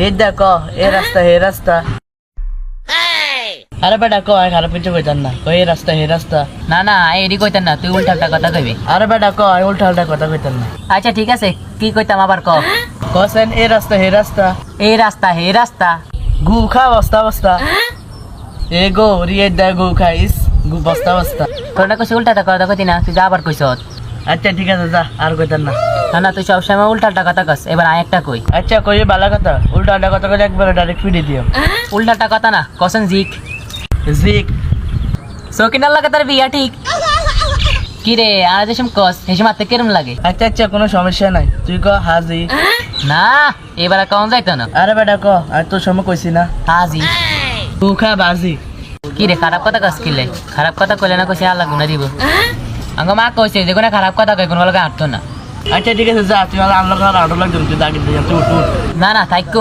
এই দেখো এ রাস্তা আরে বেটা কো আই খারাপ কিছু কইতাম না কই এই রাস্তা না না এডি কইতেন না তুই উল্টাটা কথা কইবি। আরে বেটা কো আই উল্টা উল্টা কথা কইতাম না আচ্ছা ঠিক আছে কি কইতাম আবার ক। কসেন এই রাস্তা এই রাস্তা হে রাস্তা গু খা বস্তা এ গো রিয়ে দা গু খাইস গু বস্তা তোর না কইছি উল্টাটা কথা কইতি না তুই যা আবার কইছ। আচ্ছা ঠিক আছে যা আর কইতাম না না না তুই সবসময় উল্টাটা কথা কস এবার আয় একটা কই। আচ্ছা কই ভালো কথা উল্টা উল্টা কথা কই একবার ডাইরেক্ট ফিডে দিও উল্টাটা কথা না কসন জিক জিক সকিনার লাগে তার বিয়া ঠিক কি রে আর যেসম কস হেসে মারতে কেরম লাগে। আচ্ছা কোনো সমস্যা নাই তুই ক হাজি না এবার কম যাইতো না। আরে বেটা ক আর তোর সময় কইছি না হাজি গু খা বাজি কি রে খারাপ কথা কস কিলে খারাপ কথা কইলে না কইছে আল্লাহ গুনা দিব। আঙ্গ মা কইছে যে কোনো খারাপ কথা কই কোনো লগে হাঁটতো না। আচ্ছা ঠিক আছে যা তুই আমার আল্লাহ খারাপ আড়ো লাগবে তুই দাগি দিয়ে তুই উঠ না না থাইকুম